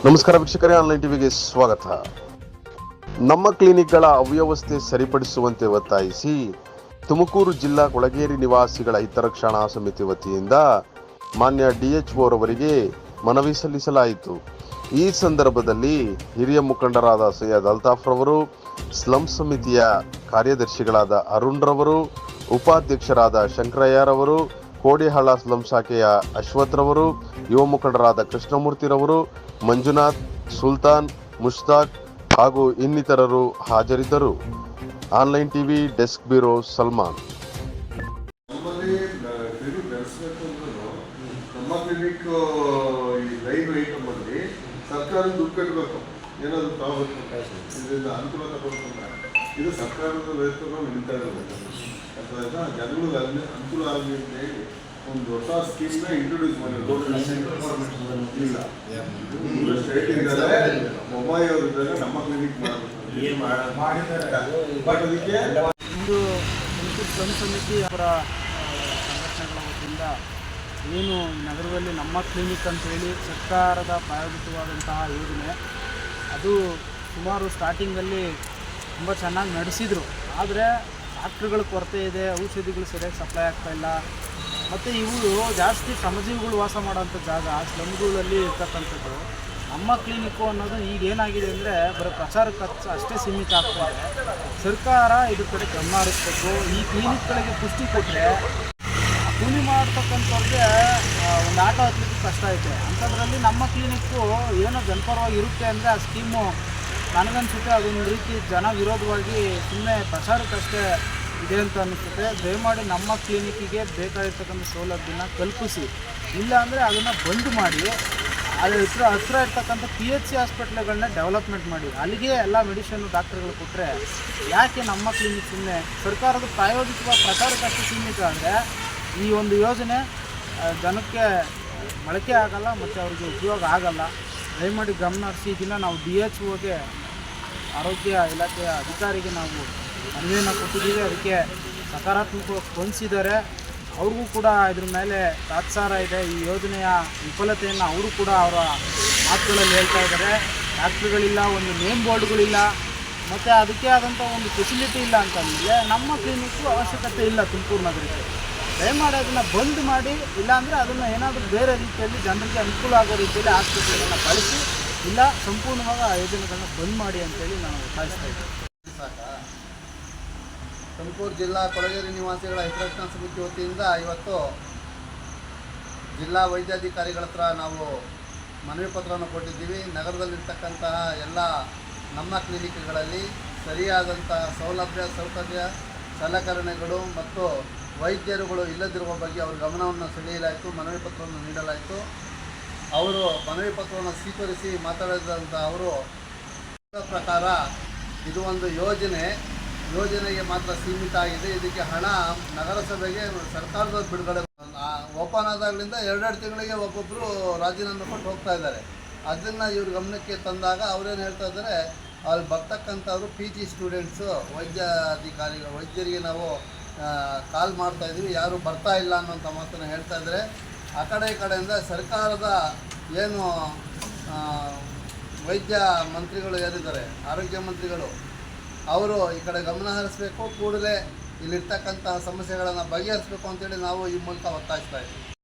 ನಮಸ್ಕಾರ ವೀಕ್ಷಕರೇ, ಆನ್ಲೈನ್ ಟಿವಿಗೆ ಸ್ವಾಗತ. ನಮ್ಮ ಕ್ಲಿನಿಕ್ಗಳ ಅವ್ಯವಸ್ಥೆ ಸರಿಪಡಿಸುವಂತೆ ಒತ್ತಾಯಿಸಿ ತುಮಕೂರು ಜಿಲ್ಲಾ ಕೊಳಗೇರಿ ನಿವಾಸಿಗಳ ಹಿತರಕ್ಷಣಾ ಸಮಿತಿ ವತಿಯಿಂದ ಮಾನ್ಯ DHO ರವರಿಗೆ ಮನವಿ ಸಲ್ಲಿಸಲಾಯಿತು. ಈ ಸಂದರ್ಭದಲ್ಲಿ ಹಿರಿಯ ಮುಖಂಡರಾದ ಸೈಯದ್ ಅಲ್ತಾಫ್ ರವರು, ಸ್ಲಂ ಸಮಿತಿಯ ಕಾರ್ಯದರ್ಶಿಗಳಾದ ಅರುಣ್ ರವರು, ಉಪಾಧ್ಯಕ್ಷರಾದ ಶಂಕರಯ್ಯರವರು, ಕೋಡಿಹಳ್ಳ ಸ್ಲಂ ಶಾಖೆಯ ಅಶ್ವಥ್ ರವರು, ಯುವ ಮುಖಂಡರಾದ ಕೃಷ್ಣಮೂರ್ತಿರವರು, ಮಂಜುನಾಥ್, ಸುಲ್ತಾನ್, ಮುಷ್ತಾಕ್ ಹಾಗೂ ಇನ್ನಿತರರು ಹಾಜರಿದ್ದರು. Online TV desk bureau Salman. ನಮ್ಮ ಕ್ಲಿನಿಕ್ ಈ ಲೈನ್ ಐಟಮ್ ಅಲ್ಲಿ ಸರ್ಕಾರ ದುಡ್ಡು ಕಟ್ಟಬೇಕು, ಏನಾದರೂ ತಗೋಬೇಕು, ಇದರಿಂದ ಅನುಕೂಲ ತಗೋಬೇಕಂದ್ರೆ ಇದು ಸರ್ಕಾರದ ವೇತನ ನಡೀತಾ ಇರಬೇಕು. ಅಥವಾ ಜನಗಳಿಗೆ ಅನುಕೂಲ ಆಗಲಿ ಅಂತ ಹೇಳಿ ಒಂದು ಹೊಸ ಸ್ಕೀಮ್ನ ಇಂಟ್ರೊಡ್ಯೂಸ್ ಮಾಡಿರೋದು. ಇಲ್ಲ ಸ್ಟೇಟ್ ಇದ್ದಾರೆ, ಮೊಬೈಲ್ ಅವರು ಇದ್ದಾರೆ, ನಮ್ಮ ಕ್ಲಿನಿಕ್ ಬಟ್ ಅದಕ್ಕೆ ಇಂದು ಸ್ಲಂ ಸಮಿತಿ ಅವರ ಸಂಘಟನೆಗಳ ವತಿಯಿಂದ ಏನು ನಗರದಲ್ಲಿ ನಮ್ಮ ಕ್ಲಿನಿಕ್ ಅಂತೇಳಿ ಸರ್ಕಾರದ ಪ್ರಾಯೋಜಿತವಾದಂತಹ ಯೋಜನೆ, ಅದು ಸುಮಾರು ಸ್ಟಾರ್ಟಿಂಗಲ್ಲಿ ತುಂಬ ಚೆನ್ನಾಗಿ ನಡೆಸಿದರು. ಆದರೆ ಡಾಕ್ಟ್ರುಗಳ ಕೊರತೆ ಇದೆ, ಔಷಧಿಗಳು ಸರಿಯಾಗಿ ಸಪ್ಲೈ ಆಗ್ತಾಯಿಲ್ಲ. ಮತ್ತು ಇವರು ಜಾಸ್ತಿ ಶ್ರಮಜೀವಿಗಳು ವಾಸ ಮಾಡೋಂಥ ಜಾಗ ಸ್ಲಮ್ಗಳಲ್ಲಿ ಇರ್ತಕ್ಕಂಥದ್ದು. ನಮ್ಮ ಕ್ಲಿನಿಕ್ಕು ಅನ್ನೋದು ಈಗ ಏನಾಗಿದೆ ಅಂದರೆ ಬರೀ ಪ್ರಚಾರಕ್ಕೆ ಅಷ್ಟೇ ಸೀಮಿತ ಆಗ್ತಾಯಿದೆ. ಸರ್ಕಾರ ಇದ್ರ ಕಡೆ ಗಮನ ಹರಿಸಬೇಕು. ಈ ಕ್ಲಿನಿಕ್ಗಳಿಗೆ ಪುಷ್ಟಿ ಕೊಟ್ಟರೆ ಕೂಲಿ ಮಾಡ್ತಕ್ಕಂಥವ್ರಿಗೆ ಒಂದು ಆಟೋ ಹತ್ತಲಿಕ್ಕೆ ಕಷ್ಟ ಐತೆ. ಅಂಥದ್ರಲ್ಲಿ ನಮ್ಮ ಕ್ಲಿನಿಕ್ಕು ಏನೋ ಜನಪರವಾಗಿ ಇರುತ್ತೆ ಅಂದರೆ ಆ ಸ್ಕೀಮು ನನಗನ್ಸುತ್ತೆ ಅದೊಂದು ರೀತಿ ಜನ ವಿರೋಧವಾಗಿ ಸುಮ್ಮನೆ ಪ್ರಚಾರಕ್ಕಷ್ಟೇ ಇದೆ ಅಂತ ಅನಿಸುತ್ತೆ. ದಯಮಾಡಿ ನಮ್ಮ ಕ್ಲಿನಿಕ್ಕಿಗೆ ಬೇಕಾಗಿರ್ತಕ್ಕಂಥ ಸೌಲಭ್ಯನ ಕಲ್ಪಿಸಿ, ಇಲ್ಲ ಅಂದರೆ ಅದನ್ನು ಬಂದ್ ಮಾಡಿ ಅದು ಹತ್ರ ಇರ್ತಕ್ಕಂಥ PHC ಹಾಸ್ಪಿಟ್ಲ್ಗಳನ್ನ ಡೆವಲಪ್ಮೆಂಟ್ ಮಾಡಿ ಅಲ್ಲಿಗೆ ಎಲ್ಲ ಮೆಡಿಷನ್ನು ಡಾಕ್ಟರ್ಗಳು ಕೊಟ್ಟರೆ ಯಾಕೆ ನಮ್ಮ ಕ್ಲಿನಿಕ್ ಸುಮ್ಮನೆ ಸರ್ಕಾರದ ಪ್ರಾಯೋಜಿಕ ಪ್ರಚಾರಕ್ಕಷ್ಟು ಸೀಮಿತ ಅಂದರೆ ಈ ಒಂದು ಯೋಜನೆ ಜನಕ್ಕೆ ಬಳಕೆ ಆಗಲ್ಲ ಮತ್ತು ಅವ್ರಿಗೆ ಉಪಯೋಗ ಆಗಲ್ಲ. ದಯಮಾಡಿ ಗಮನ ಹರಿಸಿ. ಇದನ್ನು ನಾವು DHOಗೆ ಆರೋಗ್ಯ ಇಲಾಖೆಯ ಅಧಿಕಾರಿಗೆ ನಾವು ಮನವಿಯನ್ನು ಕೊಟ್ಟಿದ್ದೀವಿ. ಅದಕ್ಕೆ ಸಕಾರಾತ್ಮಕವಾಗಿ ಸ್ಪಂದಿಸಿದ್ದಾರೆ. ಅವ್ರಿಗೂ ಕೂಡ ಇದ್ರ ಮೇಲೆ ತಾತ್ಸಾರ ಇದೆ. ಈ ಯೋಜನೆಯ ವಿಫಲತೆಯನ್ನು ಅವರು ಕೂಡ ಅವರ ಮಾತುಗಳಲ್ಲಿ ಹೇಳ್ತಾ ಇದ್ದಾರೆ. ಡಾಕ್ಟ್ರುಗಳಿಲ್ಲ, ಒಂದು ನೇಮ್ ಬೋರ್ಡ್ಗಳಿಲ್ಲ, ಮತ್ತು ಅದಕ್ಕೆ ಆದಂಥ ಒಂದು ಫೆಸಿಲಿಟಿ ಇಲ್ಲ ಅಂತಂದಮೇಲೆ ನಮ್ಮ ಕ್ಲಿನಿಕ್ಕು ಅವಶ್ಯಕತೆ ಇಲ್ಲ ತುಮಕೂರು ನಗರಕ್ಕೆ. ದಯಮಾಡಿ ಅದನ್ನು ಬಂದ್ ಮಾಡಿ, ಇಲ್ಲಾಂದರೆ ಅದನ್ನು ಏನಾದರೂ ಬೇರೆ ರೀತಿಯಲ್ಲಿ ಜನರಿಗೆ ಅನುಕೂಲ ಆಗೋ ರೀತಿಯಲ್ಲಿ ಆಸ್ಪತ್ರೆಗಳನ್ನ ಬಳಸಿ, ಇಲ್ಲ ಸಂಪೂರ್ಣವಾಗಿ ಆ ಯೋಜನೆಗಳನ್ನ ಬಂದ್ ಮಾಡಿ ಅಂತೇಳಿ ನಾನು ಒತ್ತಾಯಿಸ್ತಾ ಇದ್ದೀನಿ. ತುಮಕೂರು ಜಿಲ್ಲಾ ಕೊಳಗೇರಿ ನಿವಾಸಿಗಳ ಹಿತರಕ್ಷಣಾ ಸಮಿತಿ ವತಿಯಿಂದ ಇವತ್ತು ಜಿಲ್ಲಾ ವೈದ್ಯಾಧಿಕಾರಿಗಳ ಹತ್ರ ನಾವು ಮನವಿ ಪತ್ರವನ್ನು ಕೊಟ್ಟಿದ್ದೀವಿ. ನಗರದಲ್ಲಿರ್ತಕ್ಕಂತಹ ಎಲ್ಲ ನಮ್ಮ ಕ್ಲಿನಿಕ್ಗಳಲ್ಲಿ ಸರಿಯಾದಂತಹ ಸೌಕರ್ಯ ಸಲಕರಣೆಗಳು ಮತ್ತು ವೈದ್ಯರುಗಳು ಇಲ್ಲದಿರುವ ಬಗ್ಗೆ ಅವರ ಗಮನವನ್ನು ಸೆಳೆಯಲಾಯಿತು. ಮನವಿ ಪತ್ರವನ್ನು ನೀಡಲಾಯಿತು. ಅವರು ಮನವಿ ಪತ್ರವನ್ನು ಸ್ವೀಕರಿಸಿ ಮಾತಾಡಿದಂಥ ಅವರು ಪ್ರಕಾರ ಇದು ಒಂದು ಯೋಜನೆಗೆ ಮಾತ್ರ ಸೀಮಿತ ಆಗಿದೆ. ಇದಕ್ಕೆ ಹಣ ನಗರಸಭೆಗೆ ಸರ್ಕಾರದ ಬಿಡುಗಡೆ ಓಪನ್ ಆದಾಗಲಿಂದ 2 ತಿಂಗಳಿಗೆ ಒಬ್ಬೊಬ್ಬರು ರಾಜೀನಾಮೆ ಕೊಟ್ಟು ಹೋಗ್ತಾ ಇದ್ದಾರೆ. ಅದನ್ನು ಇವ್ರ ಗಮನಕ್ಕೆ ತಂದಾಗ ಅವರೇನು ಹೇಳ್ತಾ ಇದ್ದಾರೆ, ಅಲ್ಲಿ ಬರ್ತಕ್ಕಂಥವ್ರು PG ಸ್ಟೂಡೆಂಟ್ಸು, ವೈದ್ಯರಿಗೆ ನಾವು ಕಾಲ್ ಮಾಡ್ತಾಯಿದ್ವಿ, ಯಾರೂ ಬರ್ತಾ ಇಲ್ಲ ಅನ್ನೋಂಥ ಮಾತನ್ನು ಹೇಳ್ತಾ ಇದ್ದಾರೆ. ಆ ಕಡೆ ಈ ಕಡೆಯಿಂದ ಸರ್ಕಾರದ ಏನು ವೈದ್ಯ ಮಂತ್ರಿಗಳು ಏನಿದ್ದಾರೆ, ಆರೋಗ್ಯ ಮಂತ್ರಿಗಳು, ಅವರು ಈ ಕಡೆ ಗಮನ ಹರಿಸಬೇಕು, ಕೂಡಲೇ ಇಲ್ಲಿರ್ತಕ್ಕಂತಹ ಸಮಸ್ಯೆಗಳನ್ನು ಬಗೆಹರಿಸಬೇಕು ಅಂತೇಳಿ ನಾವು ಈ ಮೂಲಕ ಒತ್ತಾಯಿಸ್ತಾ ಇದ್ದೀವಿ.